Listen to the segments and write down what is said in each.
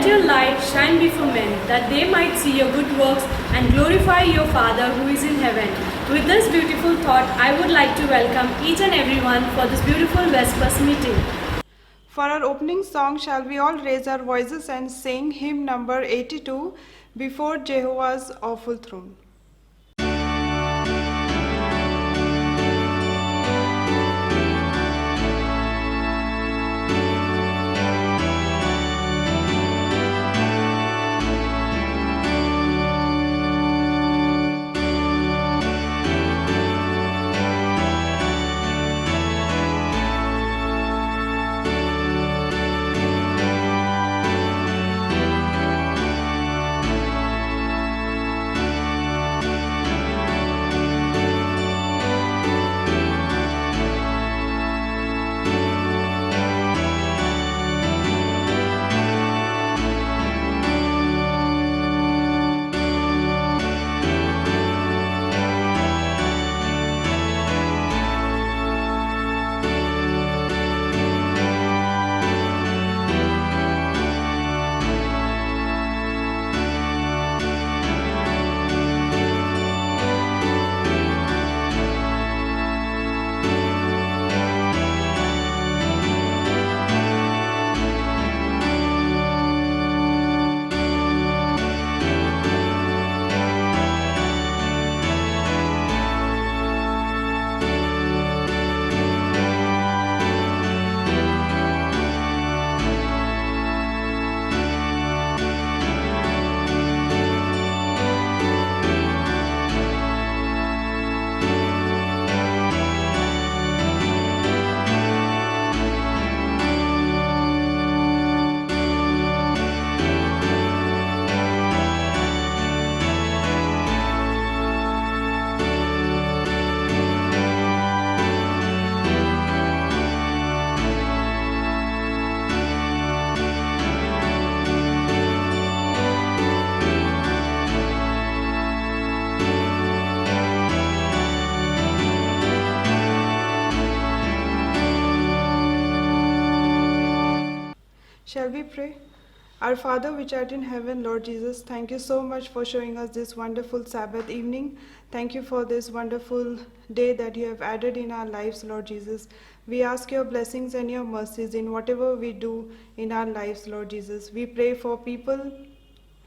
your light shine before men, that they might see your good works and glorify your Father who is in heaven. With this beautiful thought, I would like to welcome each and everyone for this beautiful Vespers meeting. For our opening song, shall we all raise our voices and sing hymn number 82, Before Jehovah's Awful Throne. Shall we pray? Our Father which art in heaven, Lord Jesus, thank you so much for showing us this wonderful Sabbath evening. Thank you for this wonderful day that you have added in our lives, Lord Jesus. We ask your blessings and your mercies in whatever we do in our lives, Lord Jesus. We pray for people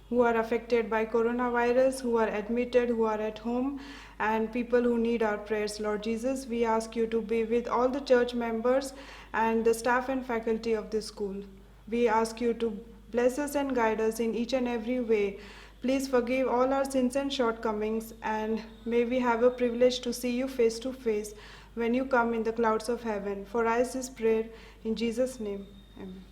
who are affected by coronavirus, who are admitted, who are at home, and people who need our prayers, Lord Jesus. We ask you to be with all the church members and the staff and faculty of this school. We ask you to bless us and guide us in each and every way. Please forgive all our sins and shortcomings, and may we have a privilege to see you face to face when you come in the clouds of heaven. For I ask this prayer in Jesus' name. Amen.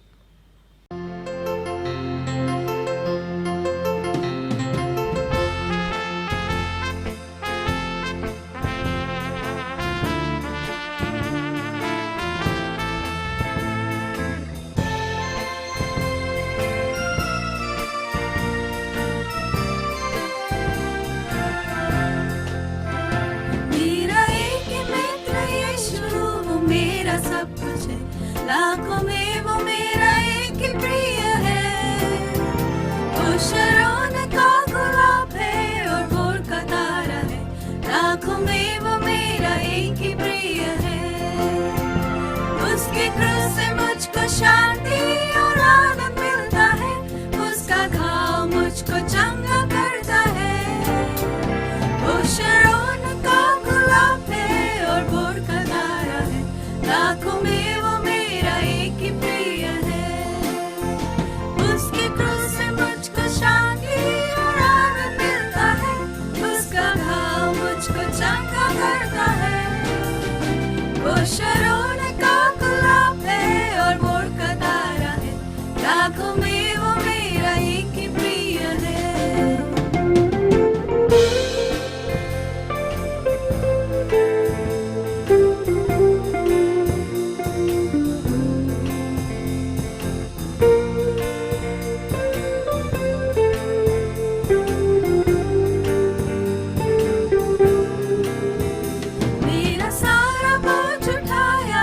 सब कुछ है, लाखों में वो मेरा एक ही प्रिय है। वो शरोन का गुलाब है और भोर का तारा है, लाखों में वो मेरा एक ही प्रिय है। उसके क्रूस से मुझको शांति और आनंद मिलता है, उसका घाव मुझको चंगा करता है। वो शरोन का गुलाब है और भोर का तारा है, लाखों में वो मेरा एक ही प्रिय है। उसके क्रूस से मुझको शांति और आनंद मिलता है, उसका घाव मुझको चंगा करता है। वो शरोन का गुलाब है और भोर का तारा है, लाखों में वो मेरा एक ही प्रिय है। मेरा सारा बोझ उठाया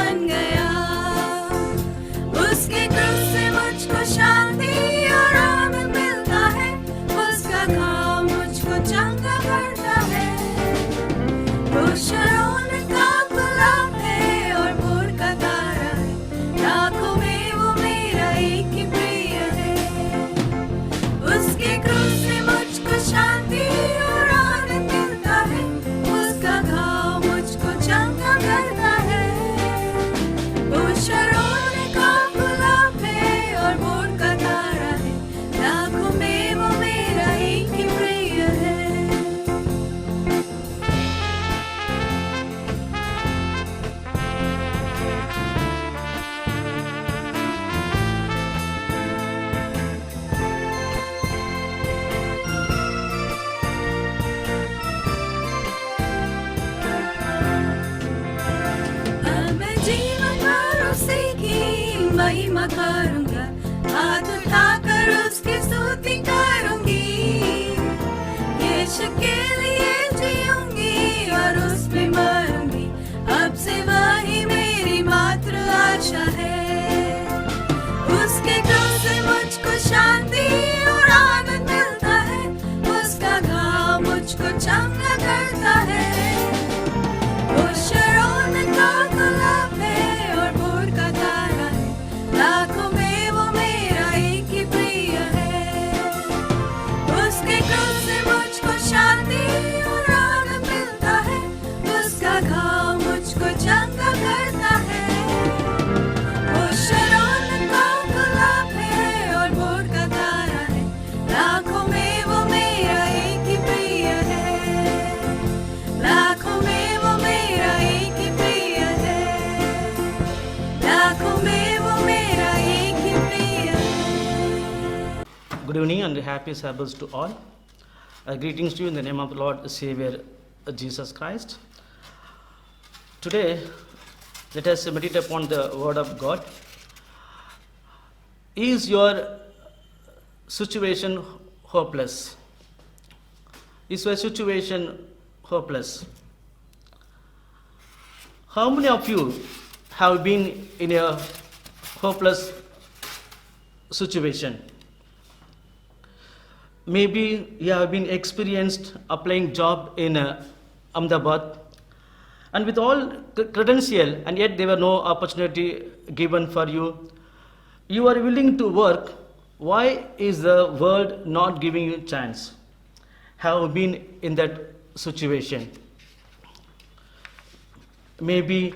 बन गया। उसके क्रूस से मुझको शांति और आनंद मिलता है, उसका घाव मुझको चंगा करता है। वो शरोन का गुलाब है और भोर का तारा है, लाखों में वो मेरा एक ही प्रिय है। उसके क्रूस से मुझको शांति और आनंद मिलता है, उसका घाव मुझको चंगा करता है। वो शरोन का गुलाब है और भोर का तारा है, लाखों में वो मेरा एक ही प्रिय है। अब मैं जीवन भर उसी की महिमा करूंगा, हाथ उठाकर उसकी स्तुति करूंगी। यीशु के लिए जीऊंगी और उस पे मरूंगी, अब से वही मेरी मात्र आशा है। उसके क्रूस से मुझको शांति और आनंद मिलता है, उसका घाव मुझको चंगा करता है। वो शरोन का गुलाब है और भोर का तारा है, लाखों में वो मेरा एक ही प्रिय है। उसके क्रूस से मुझको शांति और आनंद मिलता है, उसका घाव मुझको चंगा करता है। वो शरोन का गुलाब है और भोर का तारा है, लाखों में वो मेरा एक ही प्रिय है। लाखों में वो मेरा एक ही प्रिय है, लाखों में वो मेरा एक ही प्रिय है। Good evening and happy Sabbath to all. Greetings to you in the name of the Lord Savior Jesus Christ. Today, let us meditate upon the Word of God. Is your situation hopeless? Is your situation hopeless? How many of you have been in a hopeless situation? Maybe you have been experienced applying job in Ahmedabad, and with all credential, and yet there were no opportunity given for you. You are willing to work. Why is the world not giving you a chance? Have been in that situation? Maybe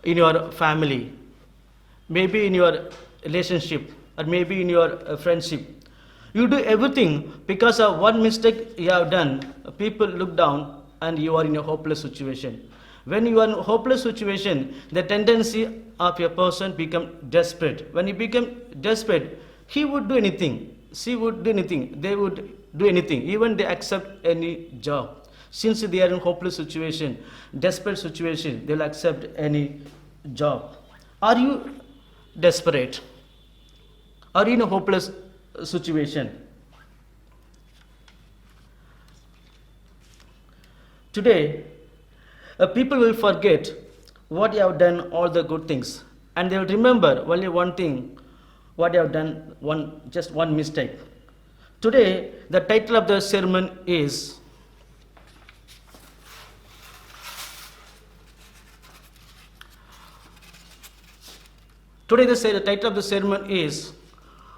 in your family, maybe in your relationship, or maybe in your friendship. You do everything because of one mistake you have done. People look down and you are in a hopeless situation. When you are in a hopeless situation, the tendency of a person become desperate. When he become desperate, he would do anything. She would do anything. They would do anything. Even they accept any job. Since they are in hopeless situation, desperate situation, they will accept any job. Are you desperate? Are you in a hopeless situation? Today, people will forget what you have done, all the good things, and they will remember only one thing, what you have done, just one mistake. Today, the title of the sermon is Today the title of the sermon is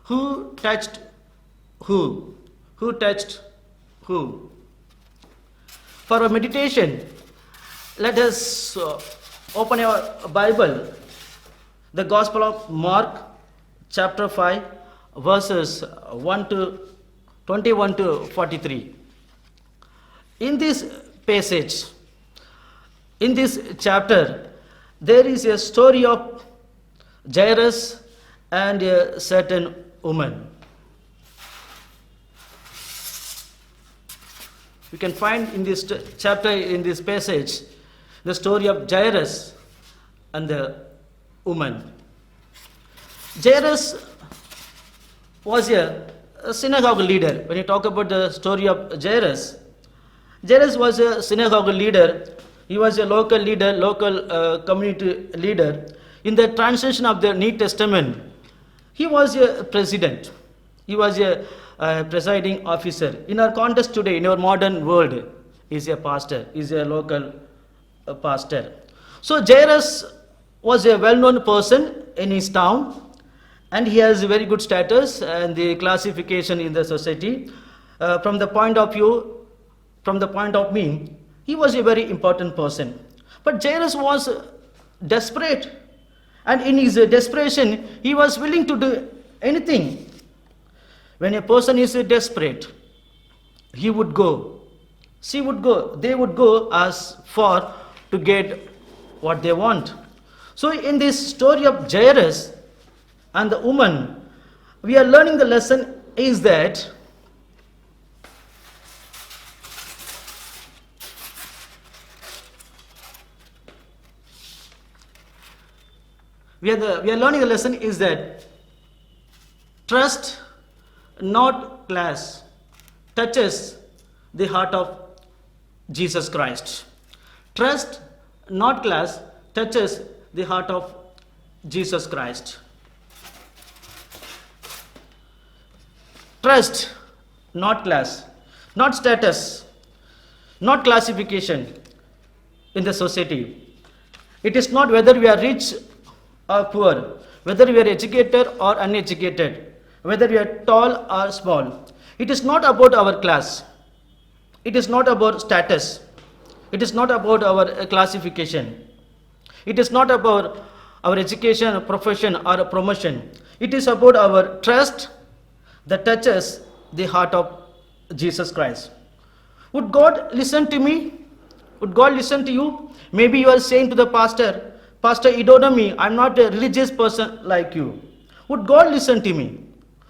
Who Touched Who? Who Touched Who? For our meditation, let us open our Bible, the Gospel of Mark, chapter 5, verses 21 to 43. In this passage, in this chapter, there is a story of Jairus and a certain woman. We can find in this chapter, in this passage, the story of Jairus and the woman. Jairus was a synagogue leader. When you talk about the story of Jairus, Jairus was a synagogue leader. He was a local leader, local community leader. in the translation of the New Testament, he was a president. He was a presiding officer. In our context today, in our modern world, is a pastor, is a local pastor. So Jairus was a well-known person in his town, and he has a very good status and the classification in the society. From the point of me, he was a very important person. But Jairus was desperate, and in his desperation, he was willing to do anything. When a person is desperate, he would go, she would go, they would go as far to get what they want. So in this story of Jairus and the woman, we are learning the lesson is that we are learning the lesson is that trust, not class, touches the heart of Jesus Christ. Trust, not class, touches the heart of Jesus Christ. Trust, not class, not status, not classification in the society. It is not whether we are rich or poor, whether we are educated or uneducated, whether we are tall or small. It is not about our class. It is not about status. It is not about our classification. It is not about our education, profession, or promotion. It is about our trust that touches the heart of Jesus Christ. Would God listen to me? Would God listen to you? Maybe you are saying to the pastor, Pastor, you don't know me. I'm not a religious person like you. Would God listen to me?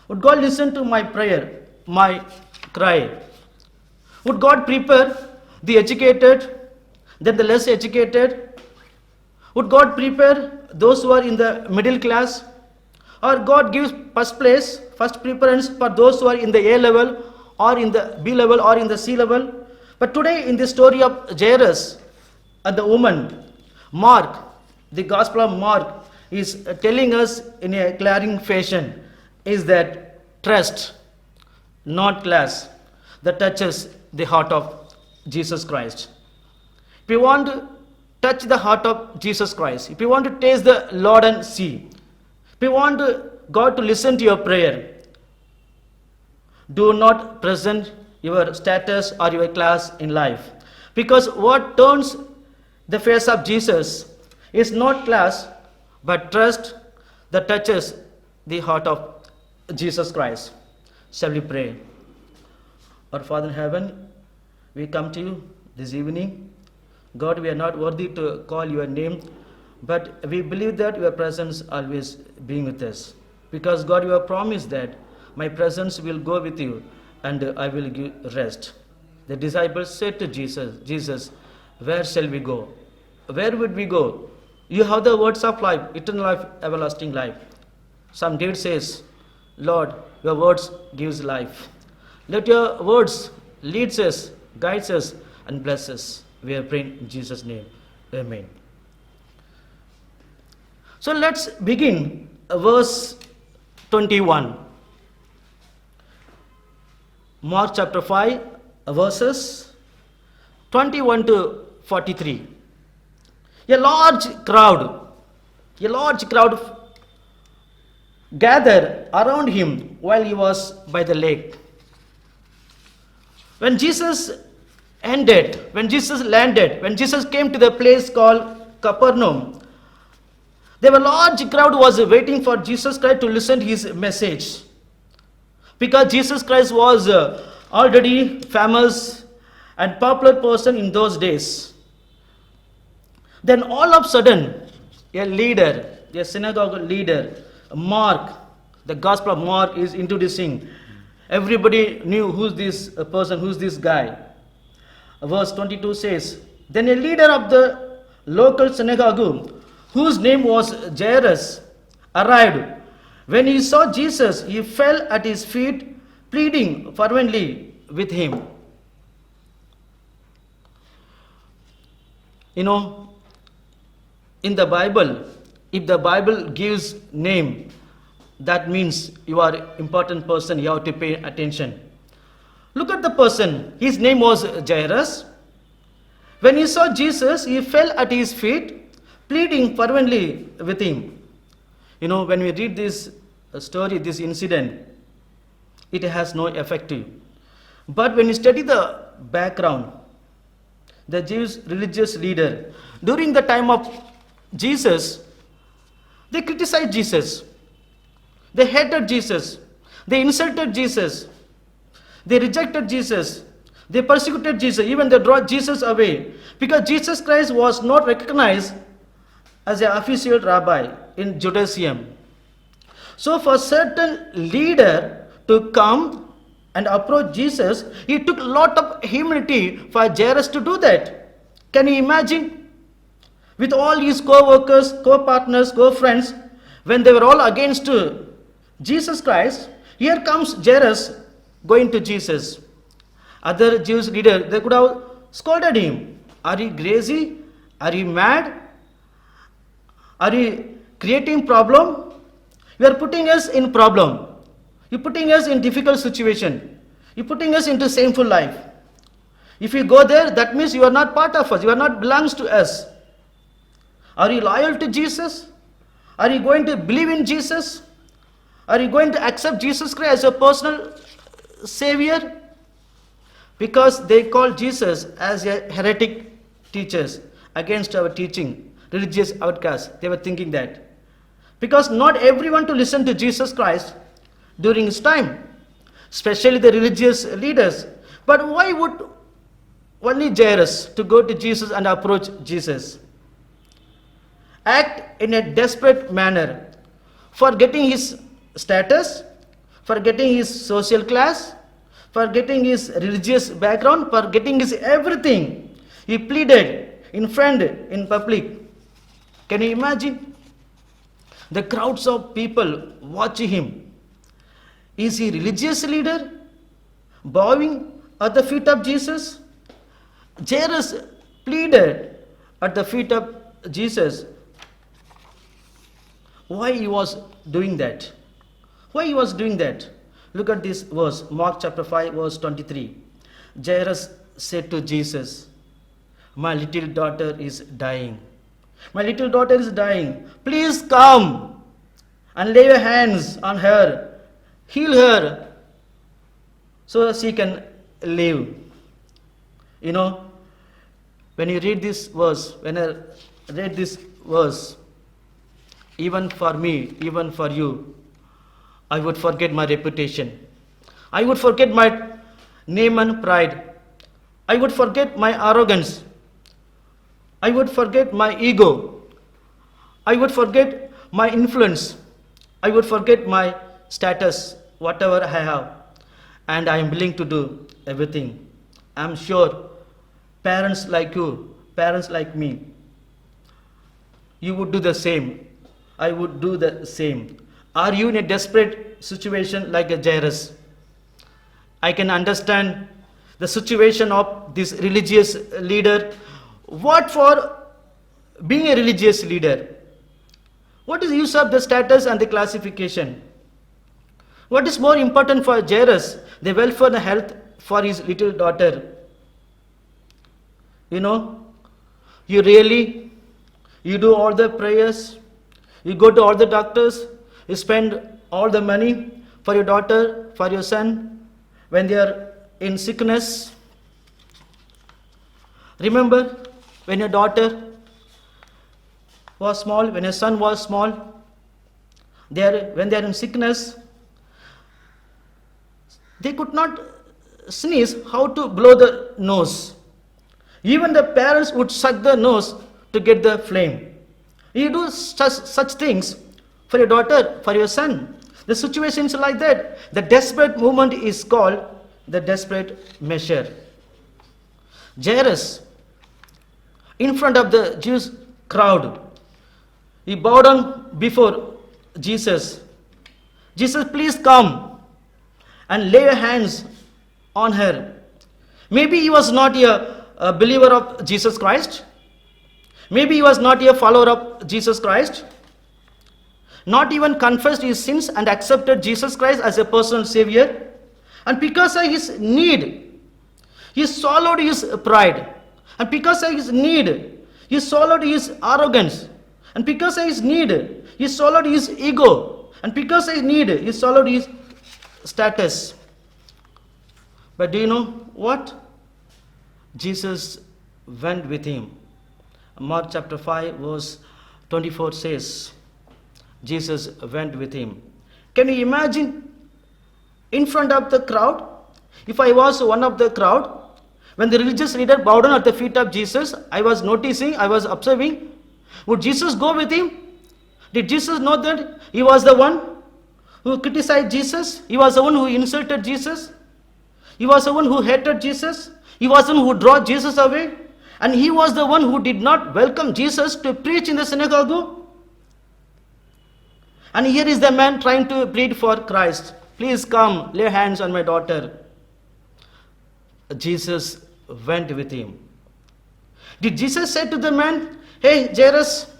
Would God listen to my prayer, my cry? Would God prepare the educated, then the less educated? Would God prepare those who are in the middle class? Or God gives first preference for those who are in the A level, or in the B level, or in the C level? But today in the story of Jairus and the woman, Mark, the Gospel of Mark is telling us in a glaring fashion is that trust, not class, that touches the heart of Jesus Christ. If you want to touch the heart of Jesus Christ, if you want to taste the Lord and see, if you want God to listen to your prayer, do not present your status or your class in life. Because what turns the face of Jesus is not class, but trust that touches the heart of Jesus Christ. Shall we pray? Our Father in heaven, we come to you this evening. God, we are not worthy to call your name, but we believe that your presence always being with us. Because God, you have promised that my presence will go with you and I will give rest. The disciples said to Jesus, where shall we go? Where would we go? You have the words of life, eternal life, everlasting life. Some David says, Lord, your words gives life. Let your words leads us, guides us, and bless us. We are praying in Jesus' name. Amen. So let's begin verse 21. Mark chapter 5, verses 21 to 43. A large crowd gathered around him while he was by the lake. When Jesus landed, when Jesus came to the place called Capernaum, there was a large crowd was waiting for Jesus Christ to listen to his message. Because Jesus Christ was already famous and popular person in those days. Then all of a sudden, a synagogue leader, Mark, the Gospel of Mark is introducing. Everybody knew who's this person, who's this guy. Verse 22 says, then a leader of the local synagogue, whose name was Jairus, arrived. When he saw Jesus, he fell at his feet, pleading fervently with him. You know, in the Bible, If the Bible gives name, that means you are important person, you have to pay attention. Look at the person. His name was Jairus. When he saw Jesus, he fell at his feet, pleading fervently with him. When we read this story, this incident, it has no effect. But when you study the background, the Jewish religious leader, during the time of Jesus, they criticized Jesus. They hated Jesus. They insulted Jesus. They rejected Jesus. They persecuted Jesus. Even they brought Jesus away. Because Jesus Christ was not recognized as an official rabbi in Judaism. So for certain leader to come and approach Jesus, it took a lot of humility for Jairus to do that. Can you imagine? With all his co-workers, co-partners, co-friends, when they were all against Jesus Christ, here comes Jairus going to Jesus. Other Jewish leaders, they could have scolded him. Are you crazy? Are you mad? Are you creating problem? You are putting us in problem. You're putting us in difficult situation. You're putting us into shameful life. If you go there, that means you are not part of us. You are not belongs to us. Are you loyal to Jesus? Are you going to believe in Jesus? Are you going to accept Jesus Christ as your personal Savior? Because they call Jesus as a heretic teachers against our teaching, religious outcasts. They were thinking that. Because not everyone to listen to Jesus Christ during his time, especially the religious leaders. But why would only Jairus to go to Jesus and approach Jesus? Act in a desperate manner, forgetting his status, forgetting his social class, forgetting his religious background, forgetting his everything. He pleaded in front, in public. Can you imagine? The crowds of people watching him. Is he religious leader? Bowing at the feet of Jesus? Jairus pleaded at the feet of Jesus. Why he was doing that? Why he was doing that? Look at this verse, Mark chapter 5, verse 23. Jairus said to Jesus, my little daughter is dying. My little daughter is dying. Please come and lay your hands on her. Heal her so that she can live. When you read this verse, when I read this verse, even for me, even for you, I would forget my reputation. I would forget my name and pride. I would forget my arrogance. I would forget my ego. I would forget my influence. I would forget my status, whatever I have. And I am willing to do everything. I am sure parents like you, parents like me, you would do the same. I would do the same. Are you in a desperate situation like a Jairus? I can understand the situation of this religious leader. What for being a religious leader? What is the use of the status and the classification? What is more important for Jairus? The welfare and health for his little daughter. You do all the prayers, you go to all the doctors, you spend all the money for your daughter, for your son, when they are in sickness. Remember when your daughter was small, when your son was small, when they are in sickness, they could not sneeze, how to blow the nose. Even the parents would suck the nose to get the flame. You do such things for your daughter, for your son. The situation is like that. The desperate movement is called the desperate measure. Jairus, in front of the Jewish crowd, he bowed down before Jesus. Jesus, please come and lay your hands on her. Maybe he was not a believer of Jesus Christ. Maybe he was not a follower of Jesus Christ. not even confessed his sins and accepted Jesus Christ as a personal savior. And because of his need, he swallowed his pride. And because of his need, he swallowed his arrogance. And because of his need, he swallowed his ego. And because of his need, he swallowed his status. But do you know what? Jesus went with him. Mark chapter 5 verse 24 says, Jesus went with him. Can you imagine in front of the crowd? If I was one of the crowd, when the religious leader bowed down at the feet of Jesus, I was noticing, I was observing, would Jesus go with him? Did Jesus know that he was the one who criticized Jesus? He was the one who insulted Jesus? He was the one who hated Jesus? He was the one who drove Jesus away? And he was the one who did not welcome Jesus to preach in the synagogue? And here is the man trying to plead for Christ. Please come, lay hands on my daughter. Jesus went with him. Did Jesus say to the man, hey Jairus,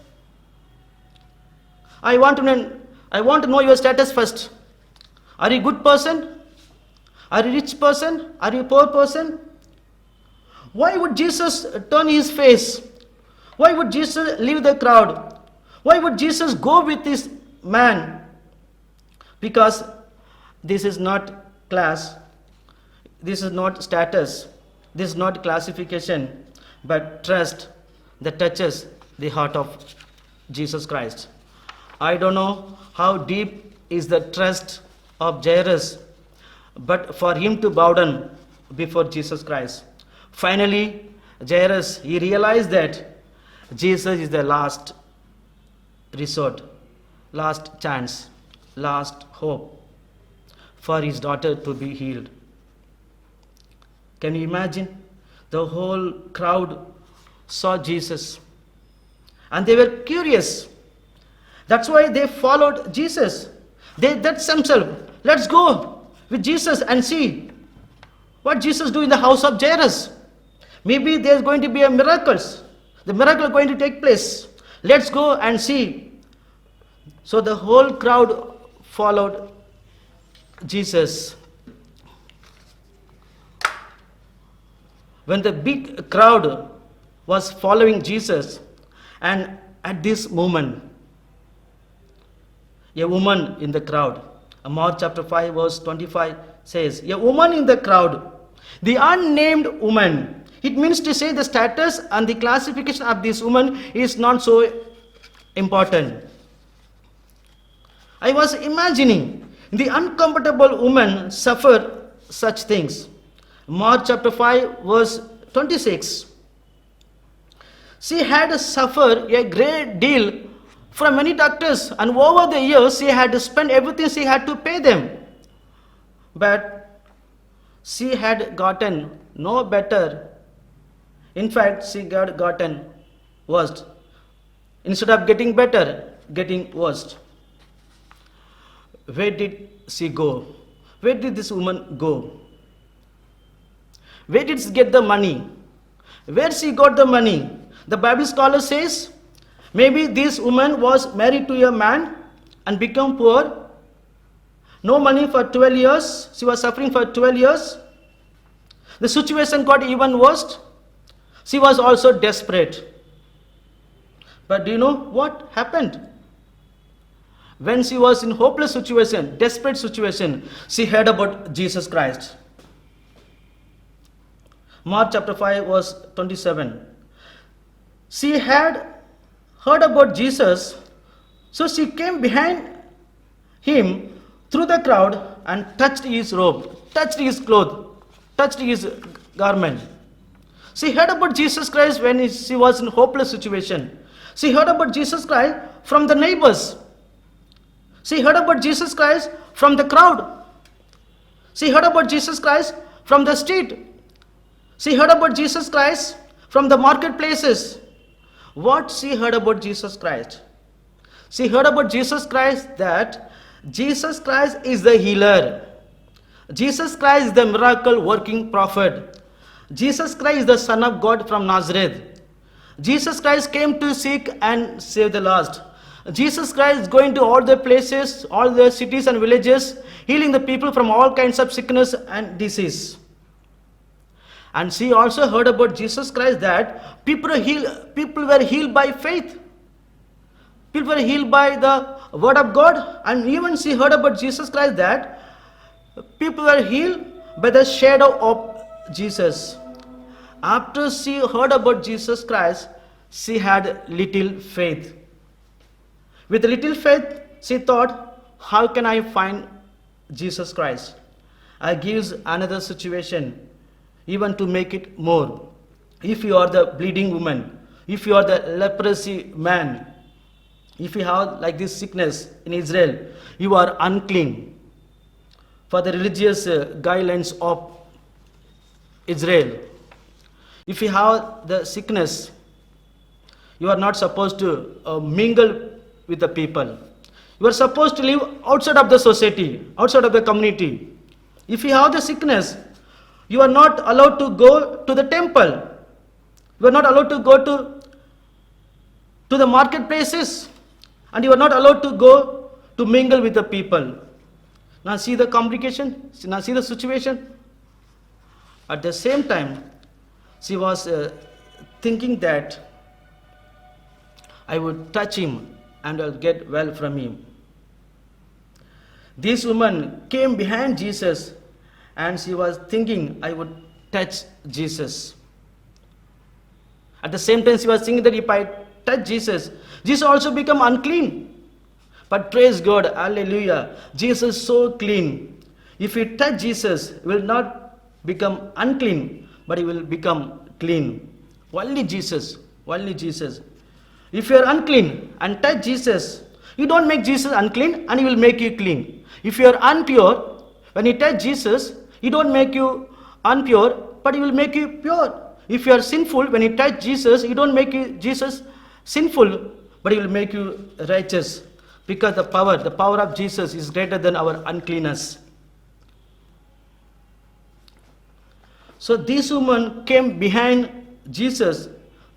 I want to know your status first. Are you a good person? Are you a rich person? Are you a poor person? Why would Jesus turn his face? Why would Jesus leave the crowd? Why would Jesus go with this man? Because this is not class, this is not status, this is not classification, but trust that touches the heart of Jesus Christ. I don't know how deep is the trust of Jairus, but for him to bow down before Jesus Christ. Finally, Jairus, he realized that Jesus is the last resort, last chance, last hope for his daughter to be healed. Can you imagine? The whole crowd saw Jesus and they were curious. That's why they followed Jesus. That's themselves. Let's go with Jesus and see what Jesus do in the house of Jairus. Maybe there's going to be a miracle. The miracle is going to take place. Let's go and see. So the whole crowd followed Jesus. When the big crowd was following Jesus, and at this moment, a woman in the crowd, Mark chapter 5 verse 25 says, a woman in the crowd, the unnamed woman. It means to say the status and the classification of this woman is not so important. I was imagining the uncomfortable woman suffer such things. Mark chapter 5 verse 26. She had suffered a great deal from many doctors, and over the years she had spent everything she had to pay them. But she had gotten no better. In fact, she had gotten worse. Instead of getting better, getting worse. Where did she go? Where did this woman go? Where did she get the money? Where she got the money? The Bible scholar says, maybe this woman was married to a man and become poor. No money for 12 years. She was suffering for 12 years. The situation got even worse. She was also desperate. But do you know what happened? When she was in hopeless situation, desperate situation, she heard about Jesus Christ. Mark chapter 5 verse 27. She had heard about Jesus, so she came behind him through the crowd and touched his robe, touched his clothes, touched his garment. She heard about Jesus Christ when she was in hopeless situation. She heard about Jesus Christ from the neighbors. She heard about Jesus Christ from the crowd. She heard about Jesus Christ from the street. She heard about Jesus Christ from the marketplaces. What she heard about Jesus Christ? She heard about Jesus Christ that Jesus Christ is the healer. Jesus Christ is the miracle working prophet. Jesus Christ is the Son of God from Nazareth. Jesus Christ came to seek and save the lost. Jesus Christ is going to all the places, all the cities and villages, healing the people from all kinds of sickness and disease. And she also heard about Jesus Christ that people were healed by faith. People were healed by the word of God. And even she heard about Jesus Christ that people were healed by the shadow of Jesus. After she heard about Jesus Christ, she had little faith. With little faith, she thought, how can I find Jesus Christ? I give another situation, even to make it more. If you are the bleeding woman, if you are the leprosy man, if you have like this sickness in Israel, you are unclean. For the religious guidelines of Israel, if you have the sickness, you are not supposed to mingle with the people. You are supposed to live outside of the society, outside of the community. If you have the sickness, you are not allowed to go to the temple. You are not allowed to go to the marketplaces. And you are not allowed to go to mingle with the people. Now see the complication. Now see the situation. At the same time, she was thinking that I would touch him and I'll get well from him. This woman came behind Jesus and she was thinking I would touch Jesus. At the same time, she was thinking that if I touch Jesus, Jesus also become unclean. But praise God, hallelujah, Jesus is so clean. If you touch Jesus, he will not become unclean, but he will become clean. Only Jesus, only Jesus. If you are unclean and touch Jesus, you don't make Jesus unclean and he will make you clean. If you are impure, when you touch Jesus, he don't make you impure, but he will make you pure. If you are sinful, when you touch Jesus, he don't make you Jesus sinful, but he will make you righteous. Because the power of Jesus is greater than our uncleanness. So this woman came behind Jesus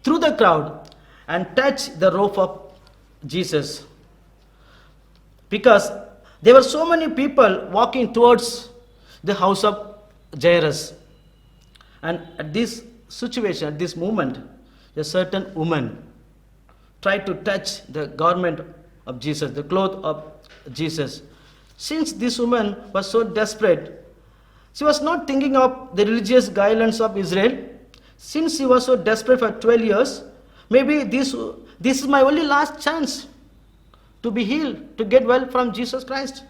through the crowd and touched the robe of Jesus. Because there were so many people walking towards the house of Jairus. And at this situation, at this moment, a certain woman tried to touch the garment of Jesus, the cloth of Jesus. Since this woman was so desperate, she was not thinking of the religious guidelines of Israel. Since she was so desperate for 12 years, maybe this is my only last chance to be healed, to get well from Jesus Christ.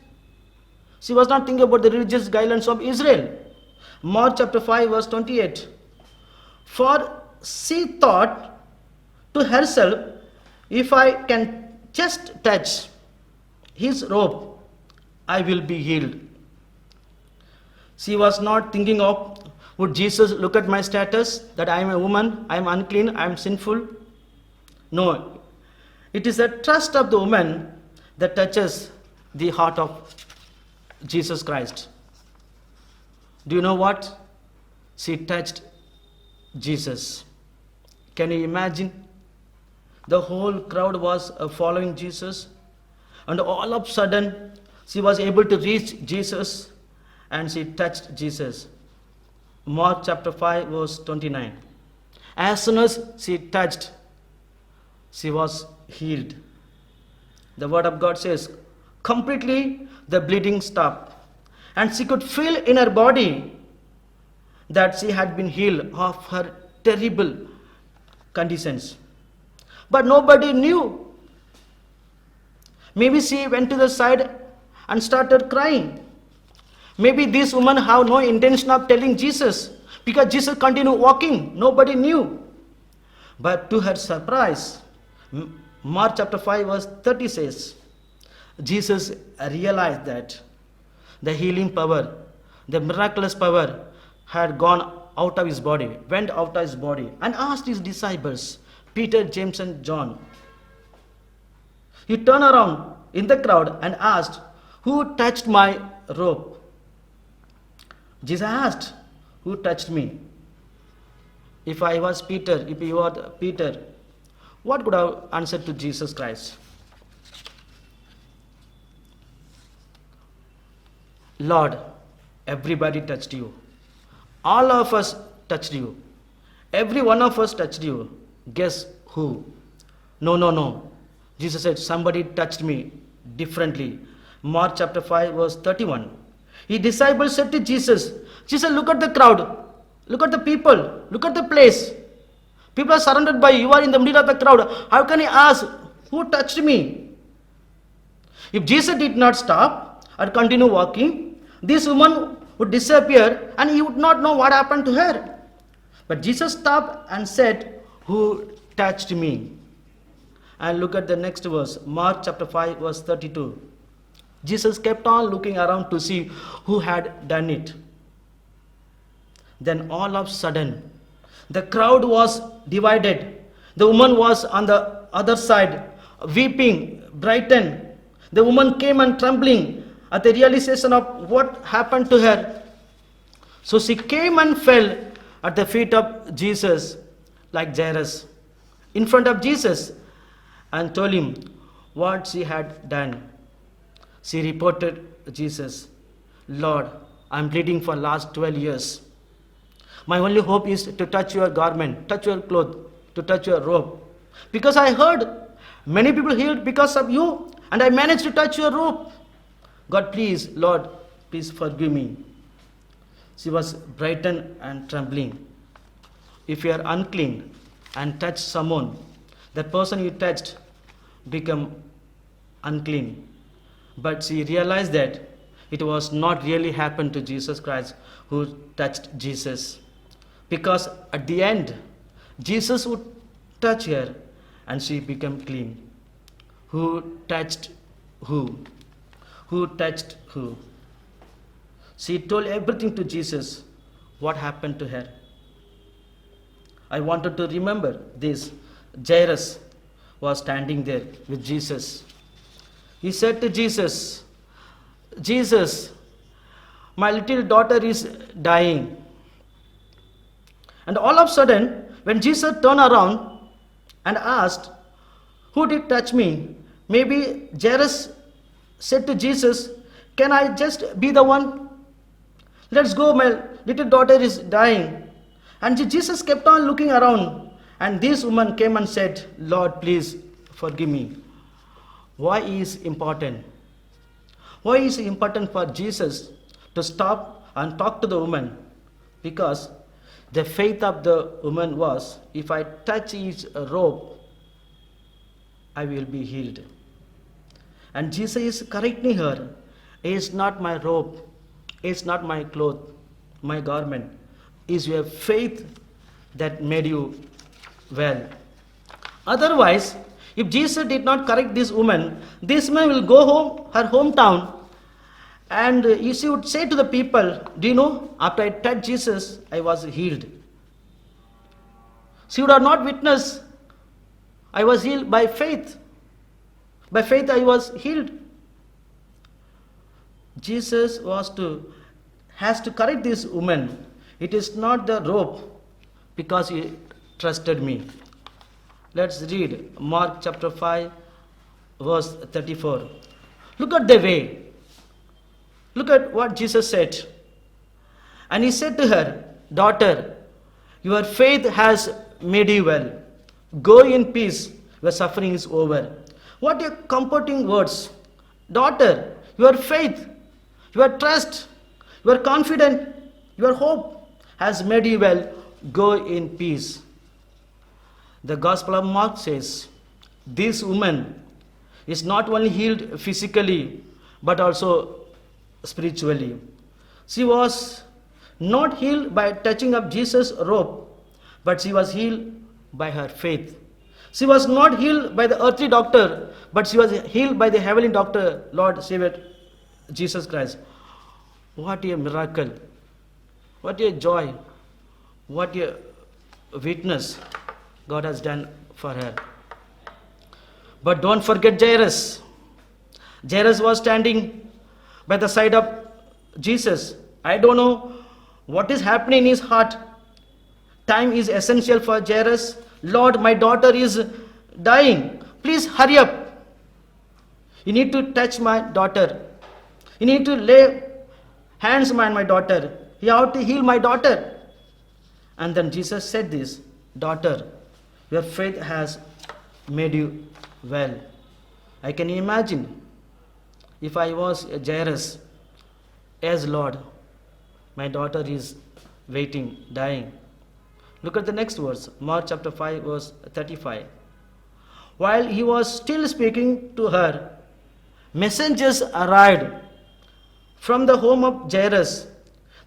She was not thinking about the religious guidelines of Israel. Mark chapter 5 verse 28. For she thought to herself, if I can just touch his robe, I will be healed. She was not thinking of, would Jesus look at my status, that I am a woman, I am unclean, I am sinful? No. It is the trust of the woman that touches the heart of Jesus Christ. Do you know what? She touched Jesus. Can you imagine? The whole crowd was following Jesus, and all of a sudden she was able to reach Jesus and she touched Jesus. Mark chapter 5 verse 29. As soon as she touched, she was healed. The word of God says, completely the bleeding stopped, and she could feel in her body that she had been healed of her terrible conditions. But nobody knew. Maybe she went to the side and started crying. Maybe this woman have no intention of telling Jesus, because Jesus continued walking. Nobody knew. But to her surprise, Mark chapter 5 verse 30 says, Jesus realized that the healing power, the miraculous power had gone out of his body, went out of his body, and asked his disciples, Peter, James and John. He turned around in the crowd and asked, who touched my robe? Jesus asked, who touched me? If I was Peter, if you were Peter, what could I have answered to Jesus Christ? Lord, everybody touched you. All of us touched you. Every one of us touched you. Guess who? No, no, no. Jesus said, somebody touched me differently. Mark chapter 5 verse 31. His disciples said to Jesus, Jesus, look at the crowd. Look at the people. Look at the place. People are surrounded by you. You are in the middle of the crowd. How can you ask, who touched me? If Jesus did not stop or continue walking, this woman would disappear and he would not know what happened to her. But Jesus stopped and said, who touched me? And look at the next verse, Mark chapter 5 verse 32. Jesus kept on looking around to see who had done it. Then all of a sudden, the crowd was divided. The woman was on the other side, weeping, brightened. The woman came and trembling at the realization of what happened to her. So she came and fell at the feet of Jesus like Jairus, in front of Jesus, and told him what she had done. She reported Jesus, Lord, I am bleeding for last 12 years. My only hope is to touch your garment, touch your cloth, to touch your robe. Because I heard many people healed because of you, and I managed to touch your robe. God, please, Lord, please forgive me. She was brightened and trembling. If you are unclean and touch someone, that person you touched become unclean. But she realized that it was not really happened to Jesus Christ who touched Jesus. Because at the end, Jesus would touch her and she became clean. Who touched who? Who touched who? She told everything to Jesus, what happened to her. I wanted to remember this. Jairus was standing there with Jesus. He said to Jesus, Jesus, my little daughter is dying. And all of a sudden, when Jesus turned around and asked, who did touch me? Maybe Jairus said to Jesus, can I just be the one? Let's go, my little daughter is dying. And Jesus kept on looking around. And this woman came and said, Lord, please forgive me. Why is important? Why is it important for Jesus to stop and talk to the woman? Because the faith of the woman was, if I touch his robe, I will be healed. And Jesus is correcting her. It's not my robe. It's not my cloth, my garment. It's your faith that made you well. Otherwise, if Jesus did not correct this woman will go home, her hometown, and she would say to the people, do you know, after I touched Jesus, I was healed. She would have not witnessed, I was healed by faith. By faith I was healed. Jesus has to correct this woman. It is not the robe, because he trusted me. Let's read Mark chapter 5 verse 34. Look at the way. Look at what Jesus said. And he said to her, daughter, your faith has made you well. Go in peace. Your suffering is over. What a comforting words. Daughter, your faith, your trust, your confidence, your hope has made you well. Go in peace. The Gospel of Mark says, this woman is not only healed physically, but also spiritually. She was not healed by touching of Jesus' robe, but she was healed by her faith. She was not healed by the earthly doctor, but she was healed by the heavenly doctor, Lord Savior Jesus Christ. What a miracle. What a joy. What a witness God has done for her. But don't forget Jairus. Jairus was standing by the side of Jesus. I don't know what is happening in his heart. Time is essential for Jairus. Lord, my daughter is dying. Please hurry up. You need to touch my daughter. You need to lay hands man my daughter. You have to heal my daughter. And then Jesus said this, daughter, your faith has made you well. I can imagine if I was Jairus, as Lord, my daughter is waiting, dying. Look at the next verse, Mark chapter 5, verse 35. While he was still speaking to her, messengers arrived from the home of Jairus,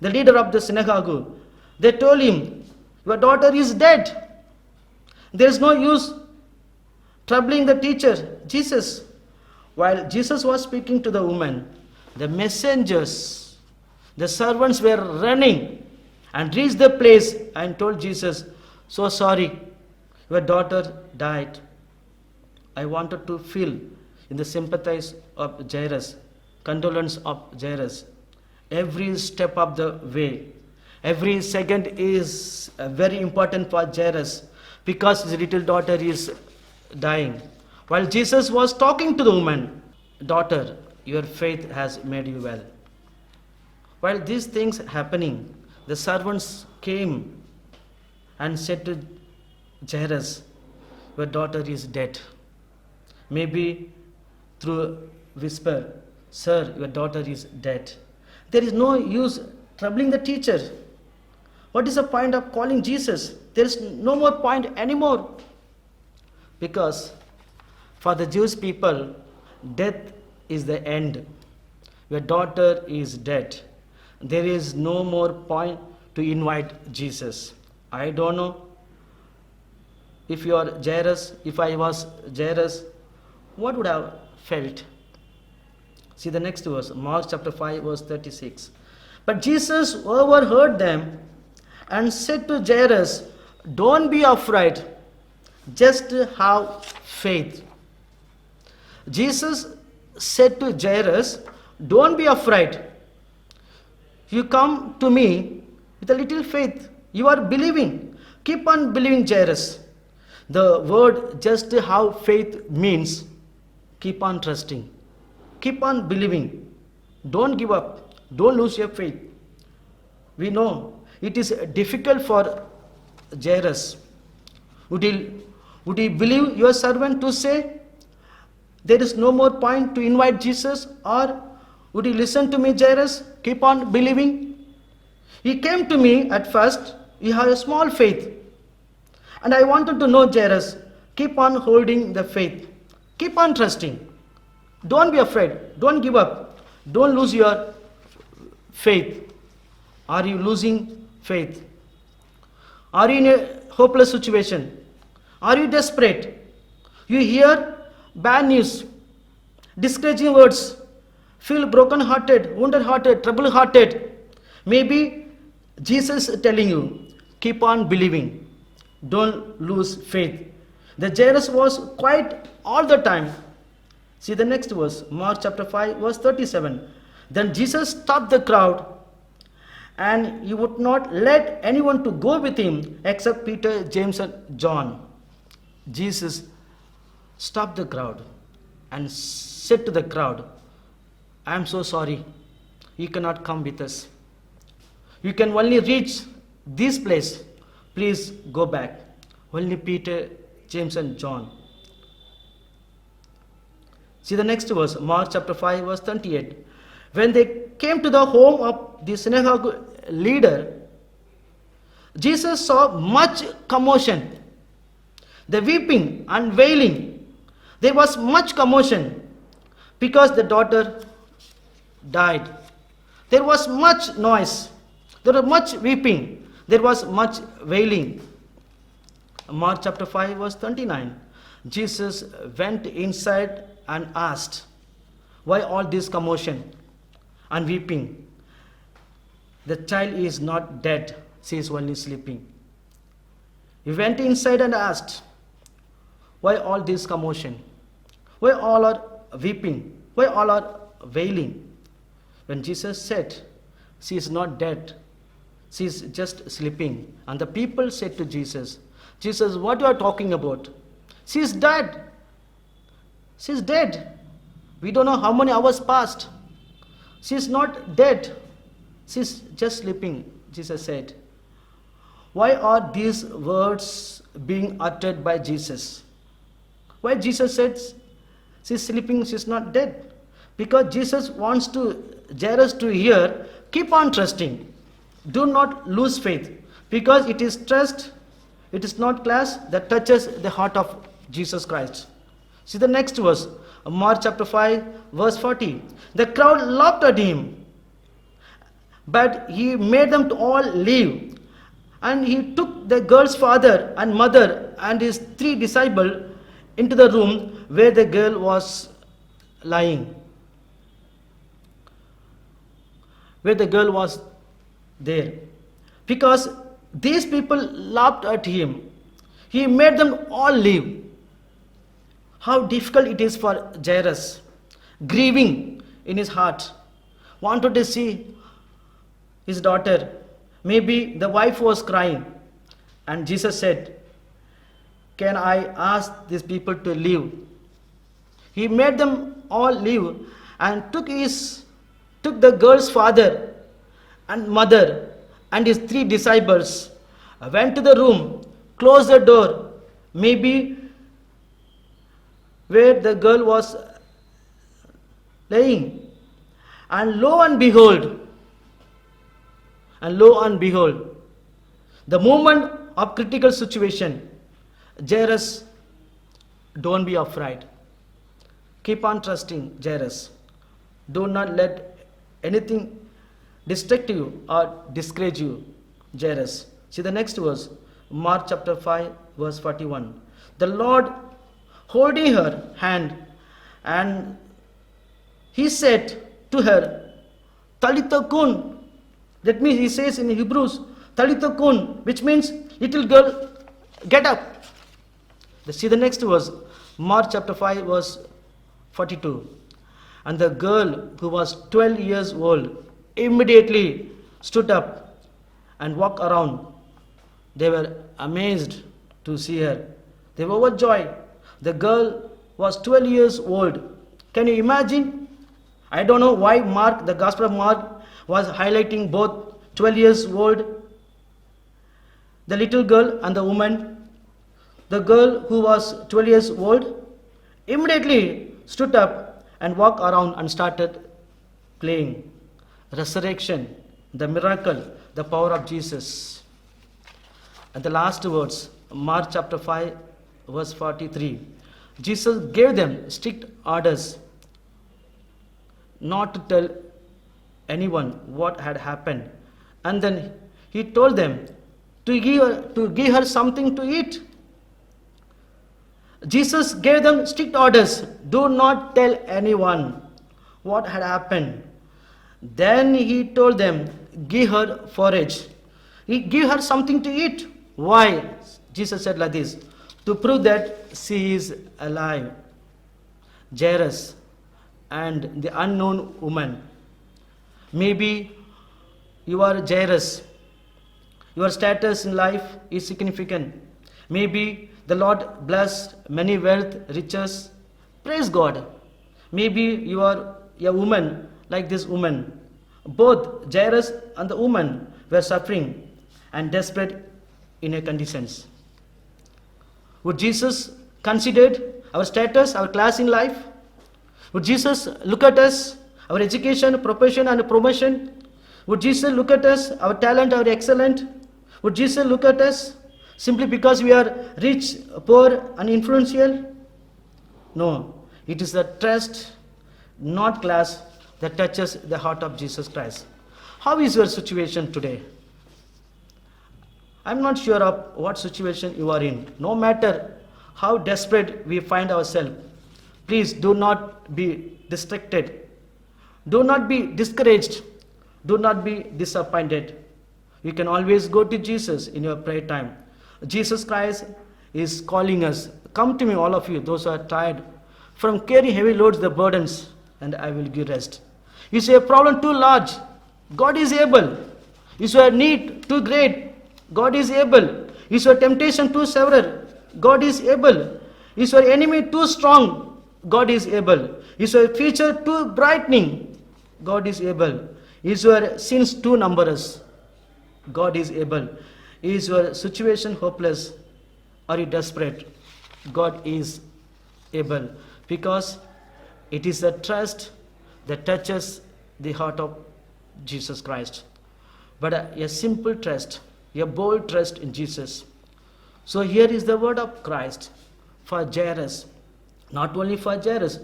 the leader of the synagogue. They told him, your daughter is dead. There is no use troubling the teacher, Jesus. While Jesus was speaking to the woman, the messengers, the servants were running and reached the place and told Jesus, so sorry, your daughter died. I wanted to feel in the sympathize of Jairus, condolence of Jairus. Every step of the way, every second is very important for Jairus because his little daughter is dying. While Jesus was talking to the woman, daughter, your faith has made you well. While these things happening, the servants came and said to Jairus, your daughter is dead. Maybe through whisper, sir, your daughter is dead. There is no use troubling the teacher. What is the point of calling Jesus? There is no more point anymore. Because for the Jewish people, death is the end. Your daughter is dead. There is no more point to invite Jesus. I don't know if you are Jairus, if I was Jairus, what would I have felt? See the next verse, Mark chapter 5, verse 36. But Jesus overheard them and said to Jairus, don't be afraid, just have faith. Jesus said to Jairus, don't be afraid. You come to me with a little faith. You are believing. Keep on believing, Jairus. The word just have faith means keep on trusting. Keep on believing. Don't give up. Don't lose your faith. We know it is difficult for Jairus. Would he believe your servant to say there is no more point to invite Jesus? Or would he listen to me, Jairus? Keep on believing. He came to me at first. He had a small faith. And I wanted to know, Jairus, keep on holding the faith. Keep on trusting. Don't be afraid. Don't give up. Don't lose your faith. Are you losing faith? Are you in a hopeless situation? Are you desperate? You hear bad news, discouraging words, feel broken-hearted, wounded-hearted, troubled-hearted. Maybe Jesus is telling you, keep on believing. Don't lose faith. The Jairus was quiet all the time. See the next verse, Mark chapter 5, verse 37. Then Jesus stopped the crowd, and he would not let anyone to go with him except Peter, James, and John. Jesus stopped the crowd and said to the crowd, I am so sorry, you cannot come with us. You can only reach this place. Please go back. Only Peter, James, and John. See the next verse, Mark chapter 5, verse 28. When they came to the home of the synagogue leader, Jesus saw much commotion, the weeping and wailing. There was much commotion because the daughter died. There was much noise. There was much weeping. There was much wailing. Mark chapter 5, verse 29. Jesus went inside and asked, why all this commotion and weeping? The child is not dead, she is only sleeping. He went inside and asked, why all this commotion? Why all are weeping? Why all are wailing? When Jesus said, she is not dead, she is just sleeping. And the people said to Jesus, Jesus, what you are talking about? She is dead. She is dead. We don't know how many hours passed. She is not dead. She's just sleeping, Jesus said. Why are these words being uttered by Jesus? Why Jesus said she's sleeping, she's not dead? Because Jesus wants Jairus to hear, keep on trusting. Do not lose faith. Because it is trust, it is not class that touches the heart of Jesus Christ. See the next verse, Mark chapter 5, verse 40. The crowd laughed at him, but he made them to all leave. And he took the girl's father and mother and his 3 disciples into the room where the girl was lying. Where the girl was there. Because these people laughed at him. He made them all leave. How difficult it is for Jairus, grieving in his heart, wanted to see his daughter. Maybe the wife was crying, and Jesus said, can I ask these people to leave? He made them all leave and took the girl's father and mother and his 3 disciples, went to the room, closed the door, maybe where the girl was laying. And lo and behold, the moment of critical situation, Jairus, don't be afraid. Keep on trusting, Jairus. Do not let anything distract you or discourage you, Jairus. See the next verse, Mark chapter 5, verse 41. The Lord holding her hand, and he said to her, Talitha kun. That means he says in Hebrews, Talitha kun, which means, little girl, get up. Let's see the next verse, Mark chapter 5, verse 42. And the girl who was 12 years old immediately stood up and walked around. They were amazed to see her. They were overjoyed. The girl was 12 years old. Can you imagine? I don't know why the Gospel of Mark was highlighting both 12 years old, the little girl and the woman. The girl who was 12 years old immediately stood up and walked around and started playing. Resurrection, the miracle, the power of Jesus. And the last words, Mark chapter 5, verse 43. Jesus gave them strict orders not to tell anyone what had happened. And then he told them to give her something to eat. Jesus gave them strict orders. Do not tell anyone what had happened. Then he told them, give her forage. He give her something to eat. Why? Jesus said like this, to prove that she is alive. Jairus and the unknown woman. Maybe you are Jairus. Your status in life is significant. Maybe the Lord blessed many wealth, riches. Praise God. Maybe you are a woman like this woman. Both Jairus and the woman were suffering and desperate in their conditions. Would Jesus consider our status, our class in life? Would Jesus look at us, our education, profession and promotion? Would Jesus look at us, our talent, our excellence? Would Jesus look at us simply because we are rich, poor and influential? No, it is the trust, not class, that touches the heart of Jesus Christ. How is your situation today? I'm not sure of what situation you are in. No matter how desperate we find ourselves, please do not be distracted. Do not be discouraged. Do not be disappointed. You can always go to Jesus in your prayer time. Jesus Christ is calling us. Come to me, all of you, those who are tired, from carrying heavy loads, the burdens, and I will give rest. You say a problem too large, God is able. You say a need too great, God is able. You say temptation too severe, God is able. You say enemy too strong, God is able. You say future too brightening, God is able. Is your sins too numerous? God is able. Is your situation hopeless? Are you desperate? God is able. Because it is a trust that touches the heart of Jesus Christ. But a simple trust, a bold trust in Jesus. So here is the word of Christ for Jairus. Not only for Jairus,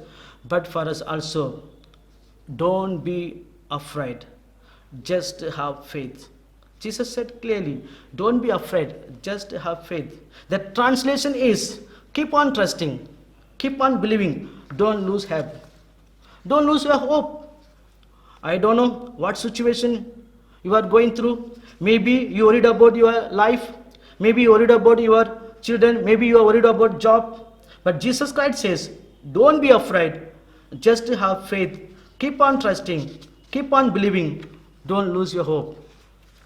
but for us also. Don't be afraid. Just have faith. Jesus said clearly, don't be afraid, just have faith. The translation is, keep on trusting, keep on believing, don't lose hope. Don't lose your hope. I don't know what situation you are going through. Maybe you worried about your life. Maybe you worried about your children. Maybe you are worried about job. But Jesus Christ says, don't be afraid. Just have faith. Keep on trusting. Keep on believing. Don't lose your hope.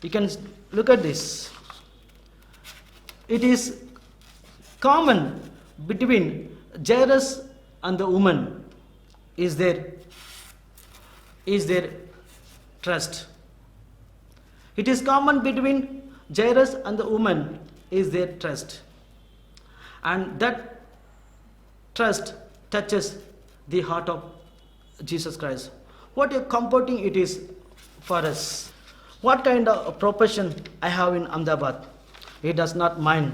You can look at this. It is common between Jairus and the woman is their trust. It is common between Jairus and the woman is their trust. And that trust touches the heart of Jesus Christ. What a comforting it is for us. What kind of profession I have in Ahmedabad? It does not mind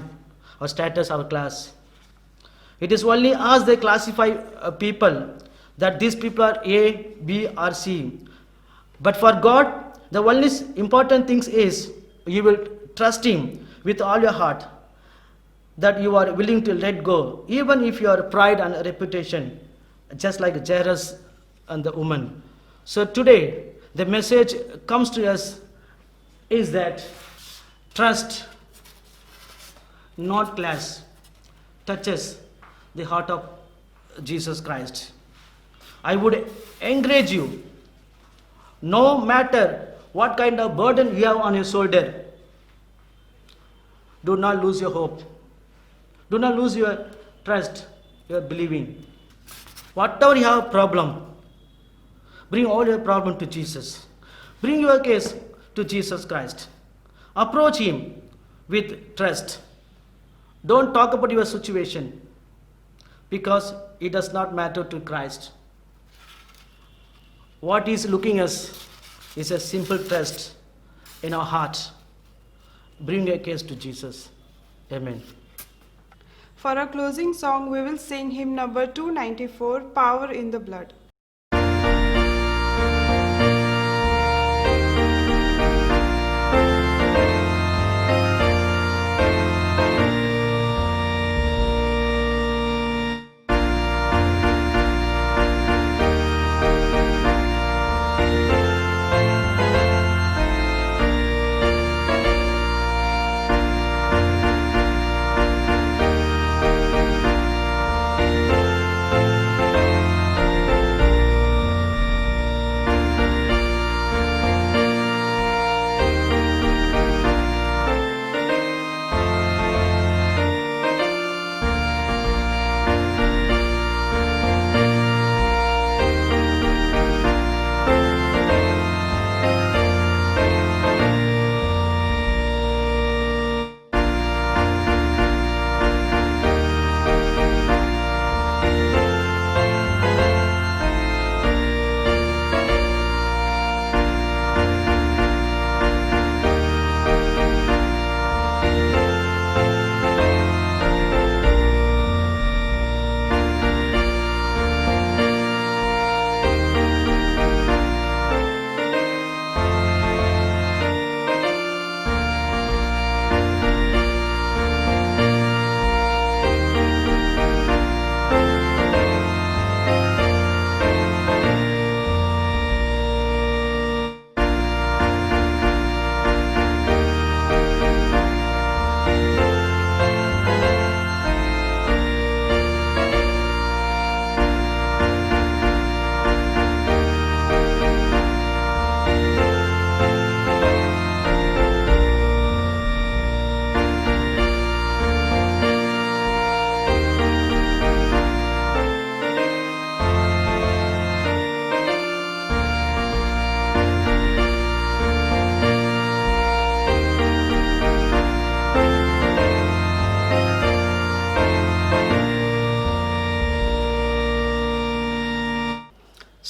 our status, our class. It is only as they classify people that these people are A, B or C. But for God, the only important thing is you will trust Him with all your heart, that you are willing to let go, even if your pride and reputation, just like Jairus and the woman. So today, the message comes to us is that trust, not class, touches the heart of Jesus Christ. I would encourage you, no matter what kind of burden you have on your shoulder, do not lose your hope. Do not lose your trust, your believing. Whatever you have problem, bring all your problem to Jesus. Bring your case to Jesus Christ. Approach Him with trust. Don't talk about your situation, because it does not matter to Christ. What He is looking us is a simple trust in our heart. Bring your case to Jesus. Amen. For our closing song, we will sing hymn number 294, Power in the Blood.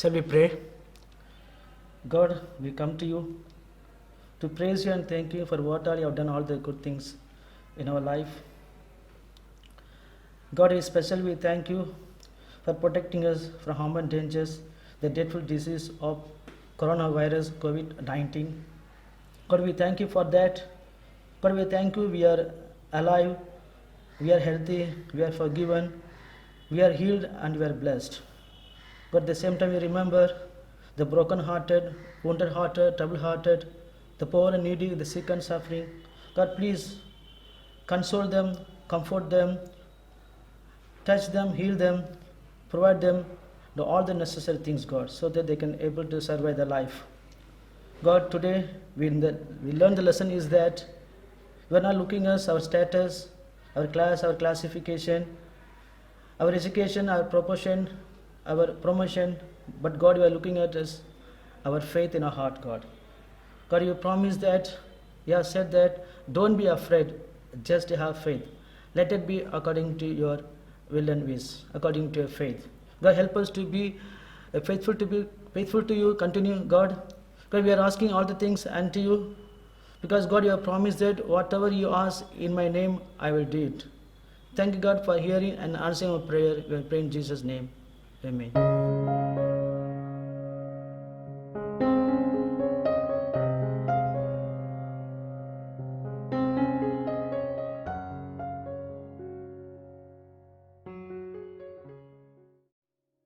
Shall we pray? God, we come to you to praise you and thank you for what all you have done, all the good things in our life. God, especially we thank you for protecting us from harm and dangers, the dreadful disease of coronavirus, COVID-19. God, we thank you for that. God, we thank you we are alive, we are healthy, we are forgiven, we are healed and we are blessed. But at the same time we remember the broken-hearted, wounded-hearted, troubled-hearted, the poor and needy, the sick and suffering. God, please console them, comfort them, touch them, heal them, provide them all the necessary things, God, so that they can able to survive their life. God, today we learn the lesson is that we are not looking at our status, our class, our classification, our education, our proportion, our promotion, but God, we are looking at us, our faith in our heart, God. God, you promised that, you have said that, don't be afraid, just have faith. Let it be according to your will and wish, according to your faith. God, help us to be faithful to you, continue, God. God, we are asking all the things unto you, because God, you have promised that whatever you ask in my name, I will do it. Thank you, God, for hearing and answering our prayer. We pray in Jesus' name. Amen.